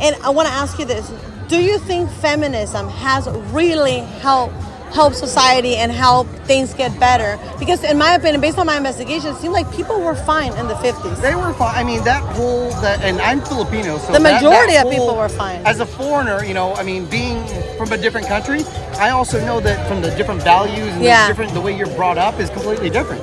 And I want to ask you this. Do you think feminism has really help society and help things get better? Because in my opinion, based on my investigation, it seemed like people were fine in the 50s. They were fine. I mean, and I'm Filipino, so the majority of people were fine. As a foreigner, I mean, being from a different country, I also know that from the different values and the way you're brought up is completely different.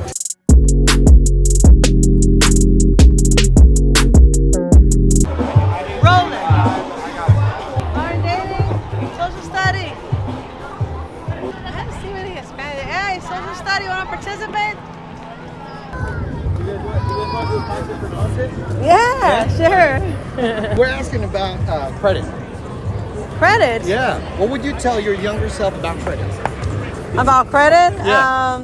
Yeah, sure. We're asking about credit. Credit? Yeah. What would you tell your younger self about credit? About credit? Yeah.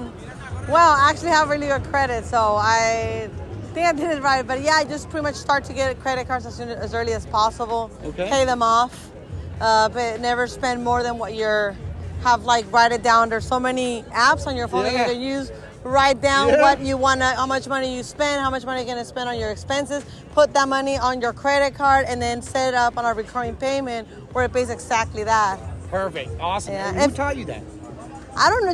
Well, I actually have really good credit, so I think I did it right. But yeah, I just pretty much start to get credit cards as early as possible. Okay. Pay them off, but never spend more than what write it down. There's so many apps on your phone that you can use. Write down what you want to, how much money you spend, how much money you're going to spend on your expenses. Put that money on your credit card and then set it up on a recurring payment where it pays exactly that. Perfect. Awesome. Yeah. And who taught you that? I don't know.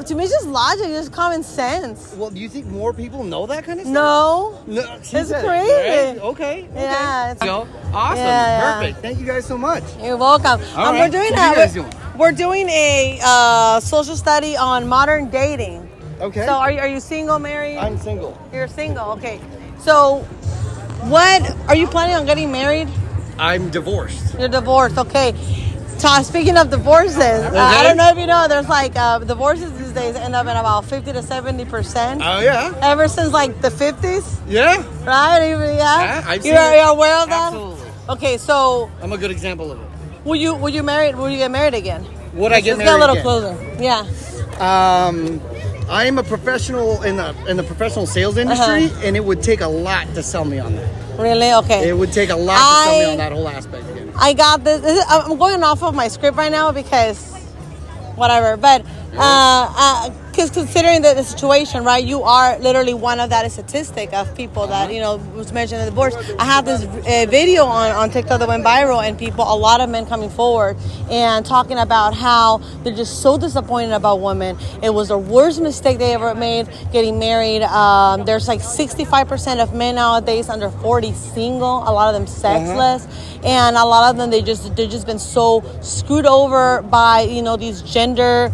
To me, it's just logic, just common sense. Well, do you think more people know that kind of stuff? No. It's crazy. Right? Okay. Yeah. Awesome. Yeah. Perfect. Thank you guys so much. You're welcome. All right. We're doing what are you guys doing? We're doing a social study on modern dating. Okay. So are you single, married? I'm single. You're single, okay. So what, are you planning on getting married? I'm divorced. You're divorced, okay. Speaking of divorces, I don't know if you know, there's divorces these days end up in about 50 to 70%. Oh, yeah. Ever since the 50s, Yeah. right? Yeah, I've seen you're aware of that? Absolutely. Okay, so I'm a good example of it. will you get married again? Would I get Let's married get a little again? closer. Yeah. I am a professional in the professional sales industry, and it would take a lot to sell me on that. Really? Okay. It would take a lot to sell me on that whole aspect again. I got this. I'm going off of my script right now because whatever. But because considering the situation, right, you are literally one of that statistic of people that, was mentioned in the divorce. I have this video on TikTok that went viral, and a lot of men coming forward and talking about how they're just so disappointed about women. It was the worst mistake they ever made getting married. There's 65% of men nowadays under 40 single, a lot of them sexless. And a lot of them, they've just been so screwed over by, these gender,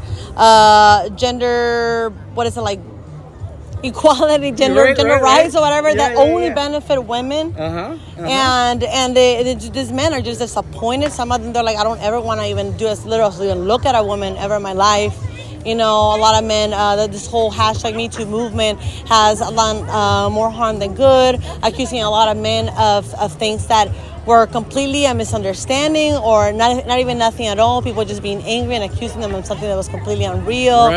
what is it, equality, gender rights or whatever, that only benefit women. And these men are just disappointed. Some of them, they're like, I don't ever want to even do as little as even look at a woman ever in my life. A lot of men, this whole #MeToo movement has done more harm than good, accusing a lot of men of things that were completely a misunderstanding or not even nothing at all. People just being angry and accusing them of something that was completely unreal.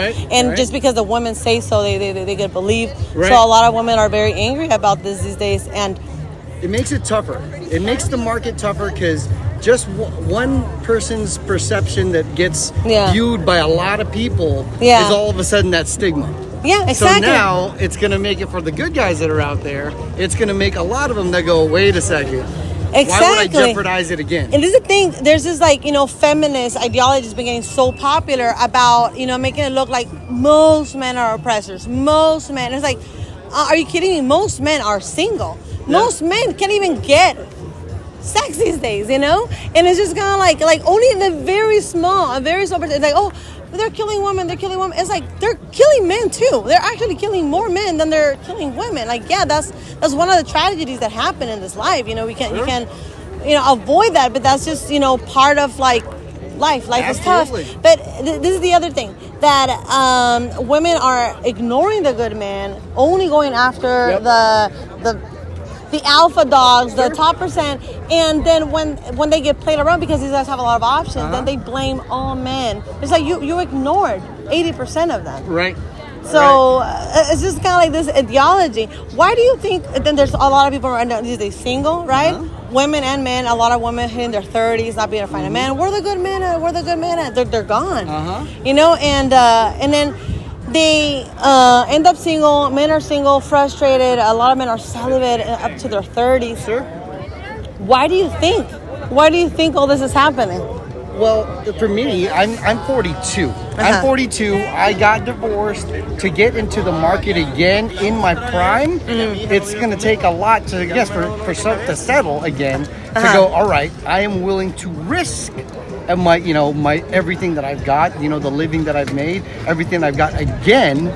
Just because the women say so, they get believed. So a lot of women are very angry about this these days. And it makes it tougher. It makes the market tougher because just one person's perception that gets viewed by a lot of people is all of a sudden that stigma. Yeah, exactly. So now it's going to make it for the good guys that are out there. It's going to make a lot of them that go, wait a second. Exactly. Why would I jeopardize it again? And this is the thing. There's this feminist ideology has been getting so popular about making it look like most men are oppressors. Most men. It's like, are you kidding me? Most men are single. Yeah. Most men can't even get sex these days. And it's just kind of like only the very small, it's like, oh, they're killing women. It's like they're killing men too. They're actually killing more men than they're killing women. That's one of the tragedies that happen in this life. You can avoid that, but that's just part of life. Life Absolutely. is tough. But this is the other thing that women are ignoring the good man, only going after the alpha dogs, the top percent, and then when they get played around because these guys have a lot of options, then they blame all men. It's like you ignored 80% of them. Right. So it's just kind of like this ideology. Why do you think then there's a lot of people right now these days single, right? Women and men, a lot of women hitting their 30s, not being able to find a man. Where are the good men at? They're gone. And then they end up single. Men are single, frustrated. A lot of men are celibate up to their 30s. Sure. Why do you think Why do you think all this is happening? Well, for me, I'm 42. I'm 42. I got divorced. To get into the market again in my prime, it's going to take a lot to, to settle again. To go, all right, I am willing to risk my everything that I've got, the living that I've made, everything I've got again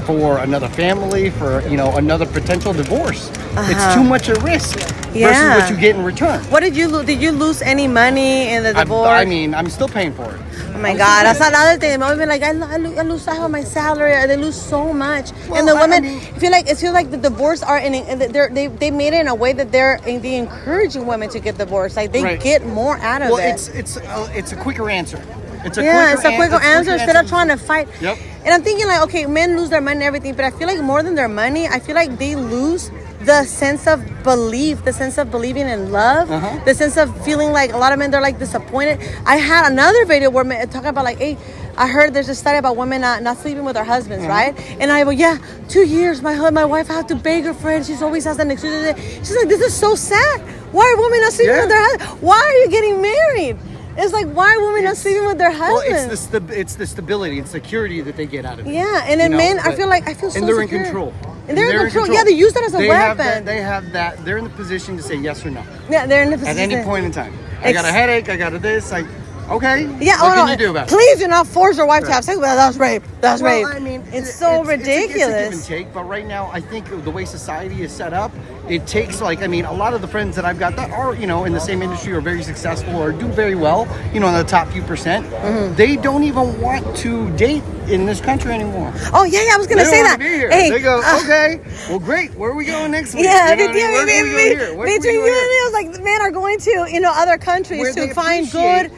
for another family, for another potential divorce. It's too much a risk versus what you get in return. What did you lose? Did you lose any money in the divorce? I'm still paying for it. Oh my God, that's another thing. I've been like, I lose half of my salary. They lose so much, and the women feel like the divorce they made it in a way that they encouraging women to get divorced. Like they get more out of it. Well, it's a quicker answer. It's a quicker answer instead of trying to fight. Yep. And I'm thinking like, okay, men lose their money and everything, but I feel like more than their money, I feel like they lose the sense of belief, the sense of believing in love, the sense of feeling like a lot of men, they're like disappointed. I had another video where men talking about like, hey, I heard there's a study about women not sleeping with their husbands, right? And I go, 2 years, my wife had to beg her friend. She's always has an excuse. She's like, this is so sad. Why are women not sleeping with their husbands? Why are you getting married? It's like, why are women not sleeping with their husbands? Well, it's the stability and security that they get out of it. Yeah, and then men, I feel so secure. And they're in control. And they're in control. Yeah, they use that as a weapon. They have that. They're in the position to say yes or no. Yeah, they're in the position. At any point in time. I got a headache. I got a this. Okay. Yeah. What can you do about it? Please do not force your wife to have sex. Well, that's rape. That's rape. I mean, it's so ridiculous. It's a give and take. But right now, I think the way society is set up, it takes a lot of the friends that I've got that are in the same industry or very successful or do very well, in the top few percent. They don't even want to date in this country anymore. Oh yeah, I was gonna say that. Hey, they go, okay, well, great. Where are we going next week? Yeah, between you and me, it was like men are going to other countries to find good,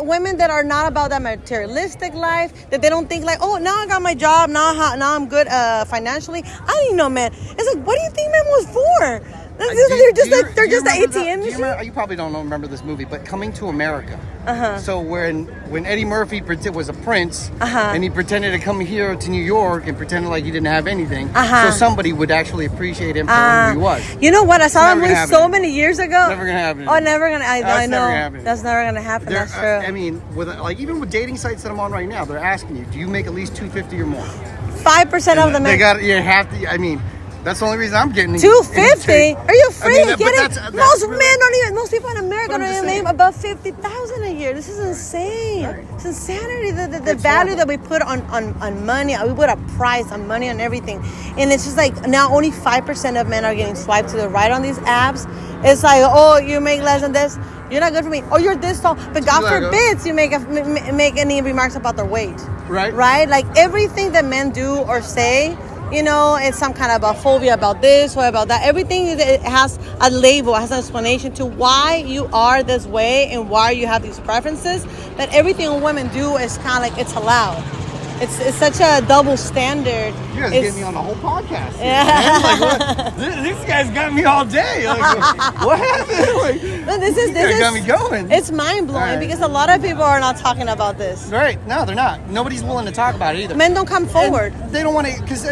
women that are not about that materialistic life. That they don't think like, oh, now I got my job, now I'm good financially. I didn't know, man. It's like, what do you think men was for? They're just the ATM machine. You probably don't remember this movie, but Coming to America. So when Eddie Murphy was a prince, and he pretended to come here to New York and pretended like he didn't have anything, so somebody would actually appreciate him for who he was. You know what? I saw that movie so many years ago. Never gonna happen. Oh, never gonna. I know. That's never gonna happen. That's true. I mean, even with dating sites that I'm on right now, they're asking you, do you make at least $250 or more? 5% of the men. You have to. I mean. That's the only reason I'm getting $250. Are you afraid to get it? Most people in America don't even make above $50,000 a year. This is insane. It's insanity. The value that we put on money, we put a price on money on everything, and it's just like now only 5% of men are getting swiped to the right on these apps. It's like, oh, you make less than this, you're not good for me. Oh, you're this tall, but God forbid you make any remarks about their weight. Right. Like everything that men do or say. It's some kind of a phobia about this or about that. Everything it has a label, has an explanation to why you are this way and why you have these preferences. That everything women do is kind of like it's allowed. It's such a double standard. You guys get me on the whole podcast. Yeah. This guy's got me all day. Like, what happened? This got me going. It's mind blowing because a lot of people are not talking about this. Right? No, they're not. Nobody's willing to talk about it either. Men don't come forward. And they don't want to, because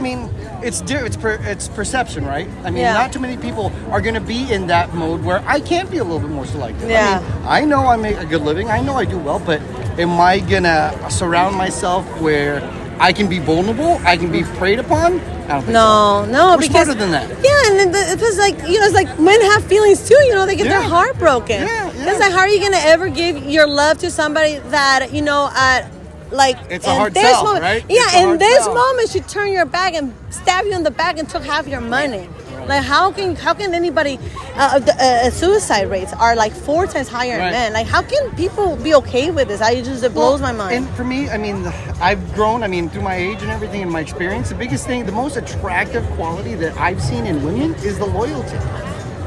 it's perception, right? I mean, not too many people are going to be in that mode where I can't be a little bit more selective. Yeah. I know I make a good living. I know I do well, but am I gonna surround myself where I can be vulnerable? I can be preyed upon? I don't think so. No, We're smarter than that. Yeah, and it was like it's like men have feelings too. They get their heart broken. Yeah. It's like, how are you gonna ever give your love to somebody that it's a hard sell, moment, right? Yeah, in this moment, she turned your back and stabbed you in the back and took half your money. Like how can anybody? Suicide rates are like 4 times higher in men. Like how can people be okay with this? It blows my mind. And for me, I mean, I've grown. I mean, through my age and everything, and my experience, the biggest thing, the most attractive quality that I've seen in women is the loyalty.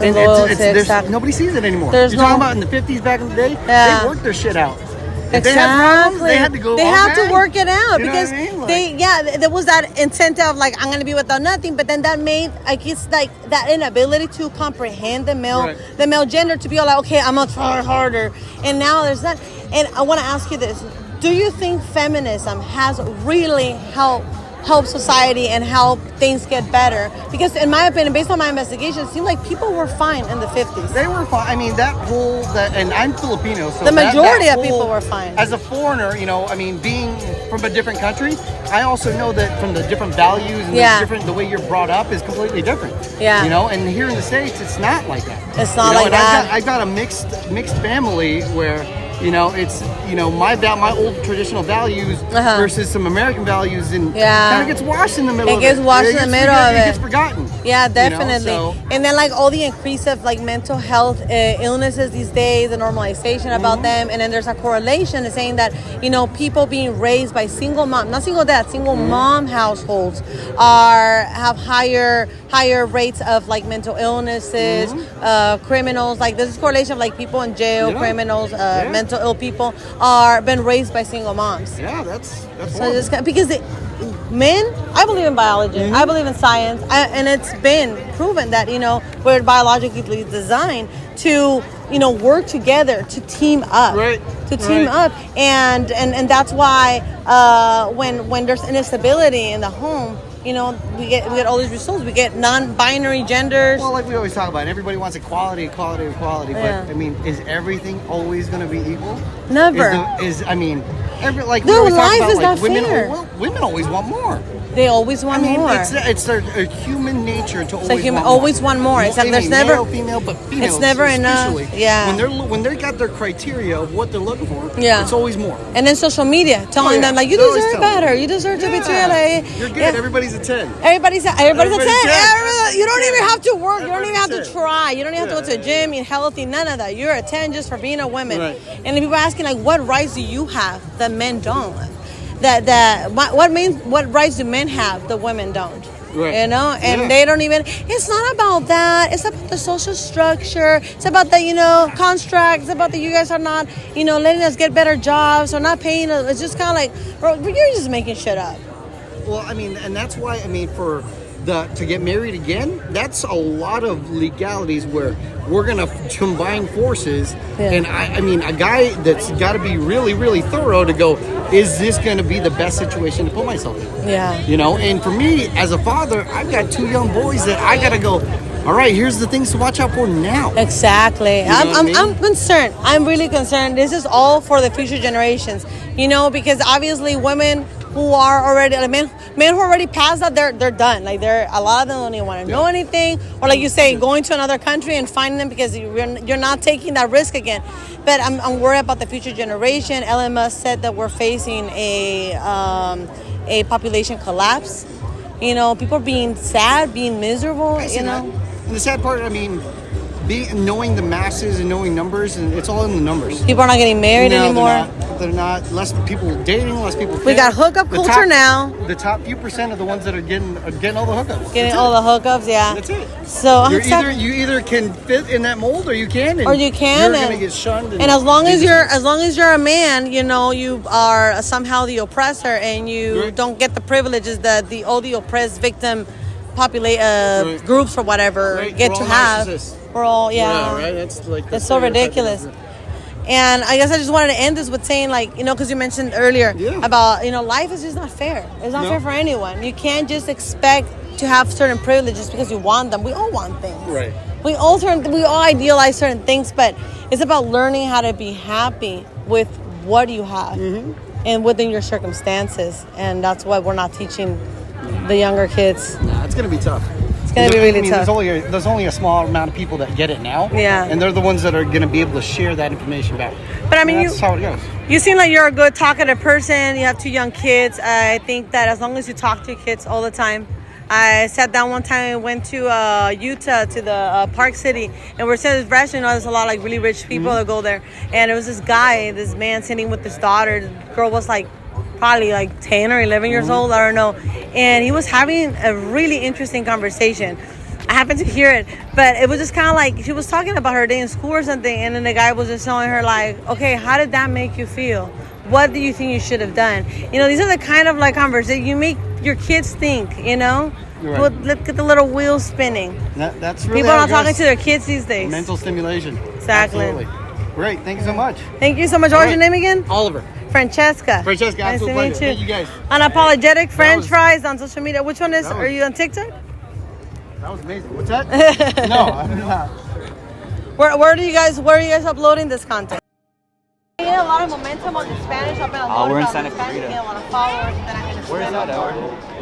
Exactly. Nobody sees it anymore. You're talking about in the 50s back in the day, they worked their shit out. If exactly. they had problems, they had to go. They had to work it out because there was that incentive of like I'm gonna be without nothing, but then that made it's like that inability to comprehend the male gender to be all like, okay, I'm gonna try harder, and now there's that. And I want to ask you this: do you think feminism has really helped help society and help things get better. Because in my opinion, based on my investigation, it seemed like people were fine in the 50s. They were fine. I mean, and I'm Filipino, so the majority of people were fine. As a foreigner, I mean, being from a different country, I also know that from the different values and the way you're brought up is completely different. Yeah. And here in the States, it's not like that. It's not like that. I've got a mixed family where it's my old traditional values versus some American values, and kind of gets washed in the middle. It gets washed in the middle of it. It gets forgotten. Yeah, definitely. And then like all the increase of like mental health illnesses these days, the normalization about them, and then there's a correlation saying that people being raised by single mom, not single dad, single mom households have higher rates of like mental illnesses, criminals. Like there's this correlation of like people in jail, criminals, mental ill people are been raised by single moms. Yeah, that's so just because men, I believe in biology, I believe in science, and it's been proven that we're biologically designed to work together, to team up, and that's why when there's instability in the home, we get all these results. We get non-binary genders. Well, like we always talk about, everybody wants equality. But I mean, is everything always going to be equal? Never. Life is not fair. Women always want more. They always want more. It's their human nature to always want more. It's like there's never male, female, but female. It's never enough. Yeah. When they got their criteria of what they're looking for, it's always more. And then social media telling them like you deserve better. You deserve to be treated. You're good. Everybody's a 10. Everybody's a 10. You don't even have to work. You don't even have to try. You don't even have to go to the gym, eat healthy. None of that. You're a 10 just for being a woman. Right. And people are asking like, what rights do you have that men don't? What rights do men have that women don't? Right. And they don't even. It's not about that. It's about the social structure. It's about the construct. It's about that you guys are not letting us get better jobs or not paying us. It's just kind of like, bro, you're just making shit up. Well, I mean, and that's why to get married again, that's a lot of legalities where we're gonna combine forces, and I mean, a guy that's got to be really, really thorough to go, is this gonna be the best situation to put myself in? Yeah. And for me as a father, I've got 2 young boys that I gotta go, all right, here's the things to watch out for now. Exactly. I'm concerned. I'm really concerned. This is all for the future generations. Because obviously women who are already men who already passed that, they're done. Like a lot of them don't even want to know anything, or like you say, going to another country and finding them because you're not taking that risk again. But I'm worried about the future generation. Elon Musk said that we're facing a population collapse. People are being sad, being miserable. And the sad part, I mean, knowing the masses and knowing numbers, and it's all in the numbers. People are not getting married anymore. They're not. Less people dating, less people. We got hookup culture now. The top few percent of the ones that are getting all the hookups. Getting all the hookups, yeah. That's it. So you either can fit in that mold, or you can. You're gonna get shunned. And as long as you're a man, you are somehow the oppressor, and you don't get the privileges that all the oppressed victim groups or whatever get to have. We're all right. That's like it's so ridiculous. And I guess I just wanted to end this with saying, like, because you mentioned earlier about, life is just not fair. It's not fair for anyone. You can't just expect to have certain privileges because you want them. We all want things. Right. We all idealize certain things, but it's about learning how to be happy with what you have and within your circumstances. And that's what we're not teaching the younger kids. Nah, it's going to be tough. It's going to be really tough. There's only a small amount of people that get it now. Yeah. And they're the ones that are going to be able to share that information back. But I mean, that's how it goes. You seem like you're a good talkative person. You have 2 young kids. I think that as long as you talk to your kids all the time. I sat down one time and went to Utah, to the Park City, and we're sitting at this restaurant. There's a lot of like really rich people that go there. And it was this man sitting with his daughter. The girl was like probably like 10 or 11 years old. I don't know. And he was having a really interesting conversation. I happened to hear it, but it was just kind of like she was talking about her day in school or something, and then the guy was just telling her like, okay, how did that make you feel? What do you think you should have done? These are the kind of like conversations you make your kids think, Right. Well, let's get the little wheels spinning. That's really people are not talking to their kids these days. Mental stimulation. Exactly. Absolutely. Great. Thank you so much. Thank you so much. What was your name again? Oliver. Francesca. Francesca, Nice to absolute meet pleasure. you. Thank you guys. Unapologetic French was- fries on social media. Which one is? that Are was- you on TikTok? That was amazing. What's that? No, I'm not. Where are you guys uploading this content? I get a lot of momentum on the Spanish. I've been uploading we're in on Santa the Spanish, Clarita. get a lot of followers. Then I'm gonna Where is that, Edward?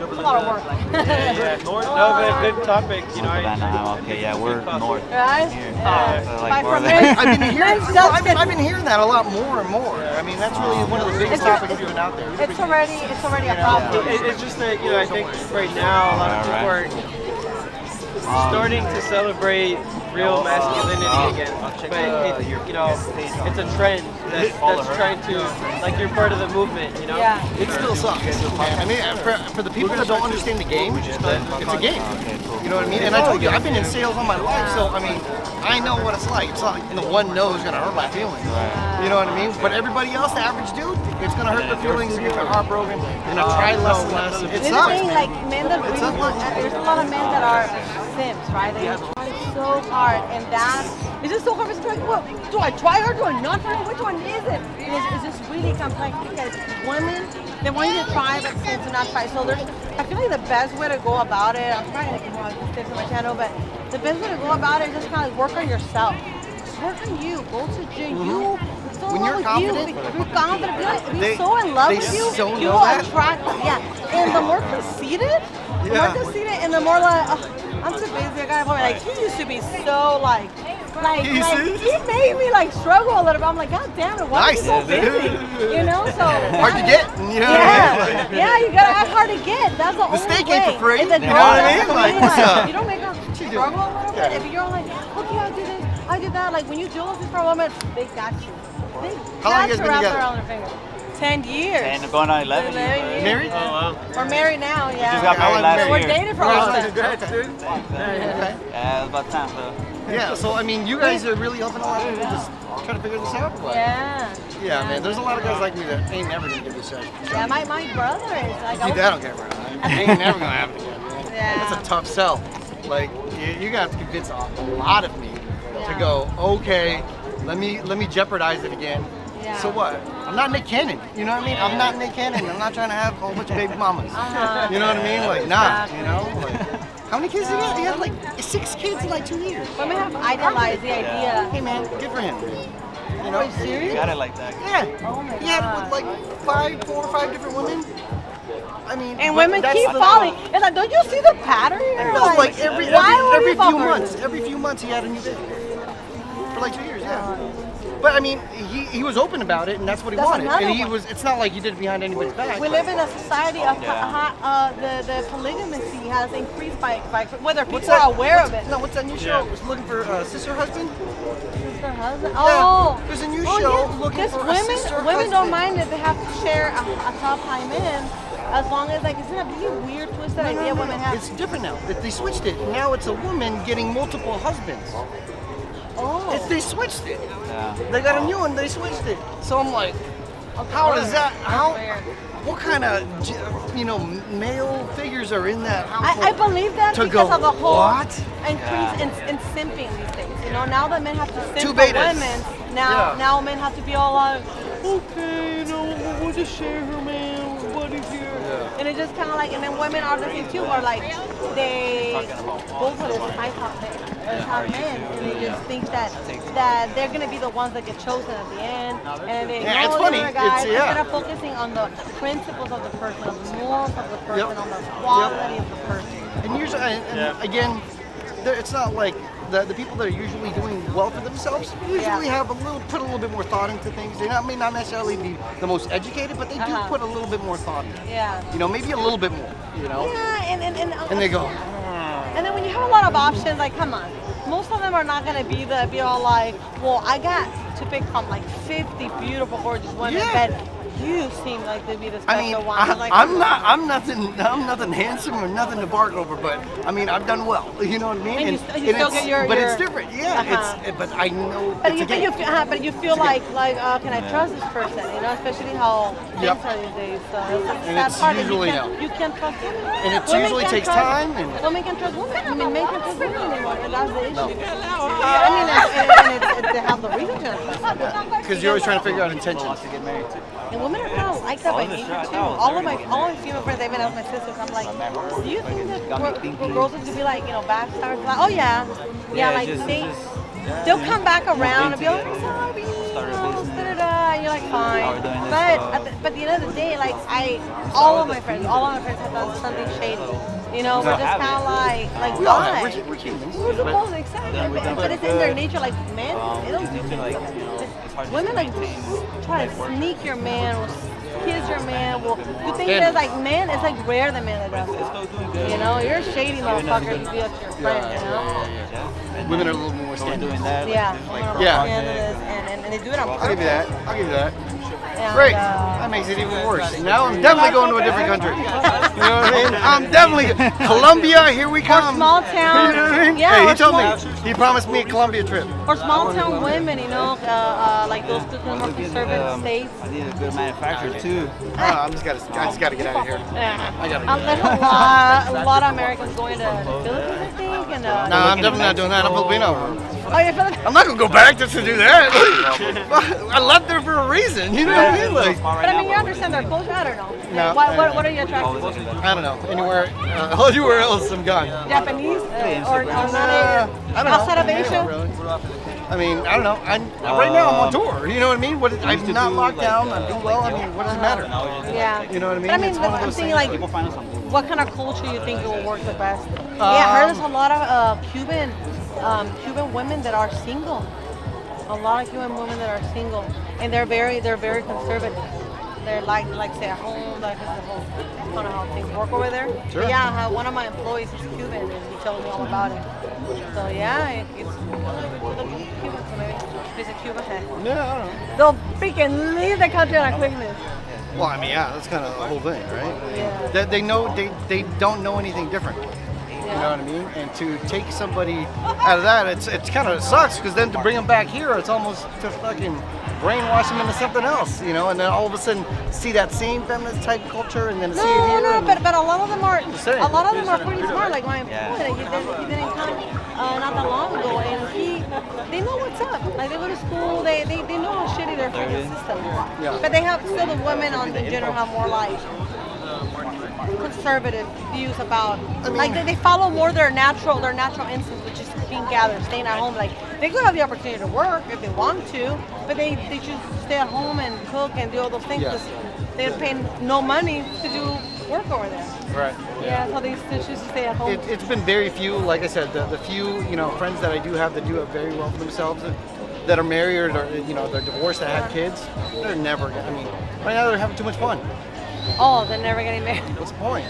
It's a lot of work. Yeah, north. No, but good topic. You know, Savannah, okay, yeah, we're north. Right? Here. Yeah. So, Bye like, more from than- there. I've been hearing. Men's Dutch I've been hearing that a lot more and more. I mean, that's really one of the biggest topics even out there. It's already a problem. it's just that I think right now a lot of people are starting to celebrate real masculinity again. But it's a trend that's trying to, like, you're part of the movement. Yeah. It still sucks. I mean, for the people that don't understand the game, it's a game. You know what I mean? And I told you, I've been in sales all my life, so I mean, I know what it's like. It's not like the one no is gonna hurt my feelings. You know what I mean? But everybody else, the average dude, it's gonna hurt their feelings, get their heart broken, and try less and less. It This sucks. thing, like men that really want, there's a lot of men that are simps, right? They try so hard, and it's just so hard to like, well, do I try hard? Do I not try hard? Which one is it? And it's just really complex because women, they want you to try, but simps do not try. So I feel like the best way to go about it, I'm trying to get more tips on my channel, but the best way to go about it is just kind of work on yourself. Just work on you. Go to gym. You. So When you're confident, you're confident. Be they- so in love they with you. so You know that. attract. Yeah. And the more conceited, and the more like, oh, I'm too busy. I gotta. Like he used to be so like he made me like struggle a little bit. I'm like, God damn it, why are you so busy? You know, so Hard to get. You know what I mean? Like, yeah, you gotta act hard to get. That's the only steak way. ain't for free. It's a You know what I mean? that's Like, really, what's up? You don't make them struggle a little bit. If you're like, okay, I'll do this, I'll do that. Like when you do all this for a woman, they got you. They How long got you guys you been wrapped together? around their finger. 10 years. And going on 11 years. Married? Oh wow. We're married now, yeah. Just got married last We're year. dating for a long time. Congrats, dude. Okay. Yeah, it was about time, though. Yeah, so I mean, you guys are really helping a lot of people just try to figure this out. But Yeah. man, there's a lot of guys like me that ain't never gonna give this a shot. Yeah, my brother is like, Dude, I don't care about it. Ain't never gonna happen again, man. Yeah. That's a tough sell. Like, you got to convince a lot of me to go, okay, let me jeopardize it again. Yeah. So what? I'm not Nick Cannon. You know what I mean? I'm not Nick Cannon. I'm not trying to have a whole bunch of baby mamas. You know what I mean? Like, nah. You know? Like, how many kids did he have? He had like 6 kids in like 2 years. Women have idolized the idea. Hey man, good for him. You know? Are you serious? Got it like that. Yeah. Oh my He had God. with like 4 or 5 different women. I mean, And but women that's keep the- falling. It's like, don't you see the pattern? No, like every why would few you fall for it? months. Every few months he had a new baby. For like 2 years, yeah. But I mean, he was open about it, and that's what he That's wanted. another And he one. was. It's not like he did it behind anybody's back. We live in a society of Yeah. the polygamy has increased by whether people What's that? are aware of it. No, what's that new show? Was looking for a sister husband. Sister husband. Oh, there's a new oh, show yeah. looking Because for a sister women don't husband. mind if they have to share a top high man, as long as like it's gonna be a weird twisted idea women have. It's different now. They switched it. Now it's a woman getting multiple husbands. Oh, They switched it. Yeah. They got a new one. They switched it. So I'm like, how does that? How? What kind of male figures are in that household? I believe that To because go, of the whole what? increase in simping these days. You know, now that men have to simp Two for betas. women, Yeah. now men have to be all like, okay, we'll just share her, man. Everybody's here. Yeah. And it's just kind of like, and then women are the same too, where like they go for this high top men, and they just think that they're gonna be the ones that get chosen at the end, and they Yeah, it's ignore funny. the other guys It's- yeah. instead of focusing on the principles of the person, on the morals of the person, Yep. on the quality of the person. And usually, and again, it's not like the people that are usually doing well for themselves usually have put a little bit more thought into things. They may not necessarily be the most educated, but they do put a little bit more thought into it. Yeah. You know, maybe a little bit more. You know, Yeah, and they go. And then when you have a lot of options, like, come on, most of them are not gonna be all like, well, I got to pick from like 50 beautiful, gorgeous women, Yeah. but you seem like to be the I special mean, one. Like, I'm nothing handsome or nothing to bark over, but I mean, I've done well. You know what I mean? And you still it's, get your- but your- it's different. Yeah, but I know But it's you, a game. but you feel like can I trust this person? You know, especially how Yep. things are these days. So it's like And that it's part that usually you no. can't, you can't trust women. And it Women usually can't takes trust- time and- women can trust women. I mean, men can't trust women anymore, and that's the issue. I mean, and they have the reason to trust women. Because you're always trying to figure out intentions. To get married to. And women are kind of like that by nature too. All my female friends, even as my sisters, I'm like, do you think that girls are gonna be like, backstabbers? Like, oh yeah, like they'll come back around and be like, sorry, and you're like, fine. But at the end of the day, like all of my friends have done something shady. We're just kind of like why? We're humans. We're supposed to accept it, but it's in their nature. Like men, they don't do things like that. Women like try to sneak your man, will kiss your man, will do things that like men. It's like rare the man that does it. You're a shady motherfucker. You be with your friend. Women are a little more scandalous. Yeah. And they do it on purpose. I'll give you that. And, Great. That makes it even worse. Now I'm definitely going to a different country. You know what I mean? I'm definitely Colombia. Here we come. Or small town. You know what I mean? Yeah. Hey, he told me. He promised me a Colombia trip. Or small town women, like those more conservative states. I need a good manufacturer too. I just gotta get out of here. Yeah. I gotta. There's a lot of Americans going to the Philippines, I think. And, No, I'm definitely not doing that. I'm Filipino. Oh, you're Filipino? I'm not gonna go back just to do that. I left there for a reason. You know what I mean? Like, But I mean, you understand their culture? I don't know. No. What are you attracted to? I don't know. Anywhere else, I'm gone. Japanese? Or not I don't know. outside of Anyone, Asia? really. I mean, I don't know. Right now I'm on tour. You know what I mean? I'm not locked down. I'm doing well. I mean, what does it matter? Yeah. You know what I mean? But I mean, It's one of I'm those thinking things. like, what kind of culture you think will work the best? I heard there's a lot of Cuban women that are single. A lot of Cuban women that are single, and they're very conservative. They're like stay at home, like this is the whole kind of how things work over there. Sure. But yeah, one of my employees is Cuban, and he told me all about it. So yeah, it's Cuban, so maybe visit Cuba. Yeah, I don't know. They'll freaking leave the country on a quickness. Well, I mean, yeah, that's kind of the whole thing, right? Yeah. They don't know anything different. You know what I mean? And to take somebody out of that, it's kind of sucks because then to bring them back here, it's almost to fucking brainwash them into something else, and then all of a sudden see that same feminist type culture and then see it here. No, and- but a lot of them are saying. a lot of them are pretty smart. Like my employee, he didn't come not that long ago, and they know what's up. Like they go to school, they know how shitty their fucking system is. Yeah. But they have still the women in general have more like conservative views about like they follow more their natural instincts, which is being gathered, staying at home. Like they could have the opportunity to work if they want to, but they choose to stay at home and cook and do all those things because they're paying no money to do work over there. Right. Yeah, so they choose to stay at home. It's been very few, like I said, the few friends that I do have that do it very well for themselves, that are married or they're divorced, that have kids. They're never. I mean, right now they're having too much fun. Oh, they're never getting married. What's the point?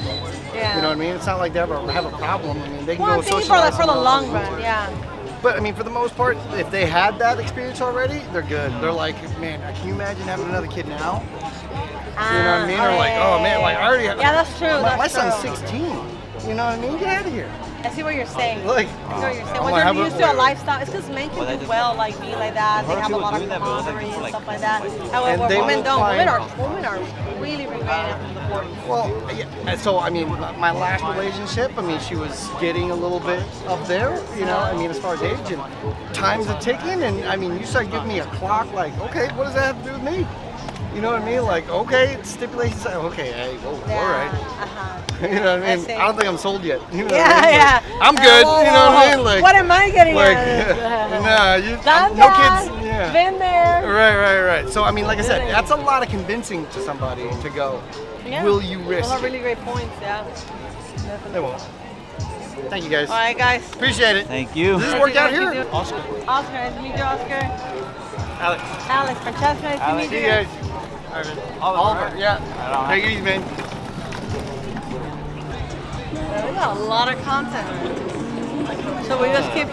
Yeah. You know what I mean? It's not like they ever have a problem. I mean, they can Well, go I'm thinking socialize for the somewhere long else. run, yeah. But I mean, for the most part, if they had that experience already, they're good. They're like, man, can you imagine having another kid now? You know what I mean? Or like, oh man, like I already have. Yeah, that's true. My son's true. 16. You know what I mean? Get out of here. I see what you're saying. Like, I see what you're saying. I'm When gonna they're have used to a lifestyle, it's because men can do well, like be like that. They have a lot of camaraderie and stuff like that. However, And they women will don't. find- Women are really regretting after the 40s. Well, yeah, so I mean, my last relationship, I mean, she was getting a little bit up there, I mean, as far as age, and time's a ticking, and I mean, you start giving me a clock, like, okay, what does that have to do with me? You know what I mean? Like, okay, stipulations, okay, hey, whoa, all right. You know what I mean? see. I don't think I'm sold yet. You know what Yeah, I mean? yeah. Like, I'm good, Whoa, you know what I mean? whoa. Like, What am I getting like, out of this? nah, Done no that. kids, yeah. Been there. Right. So, I mean, like I said, that's a lot of convincing to somebody to go, Yeah. will you risk Those are it? really great points, yeah. They Definitely. won't. Thank you, guys. All right, guys. Appreciate it. Thank you. Does this work out Nice to here? meet you. Oscar, nice to meet you, Oscar. Alex. Francesca, nice to meet See you. you guys. Oliver. Yeah. Take it easy, man. We got a lot of content. So we just keep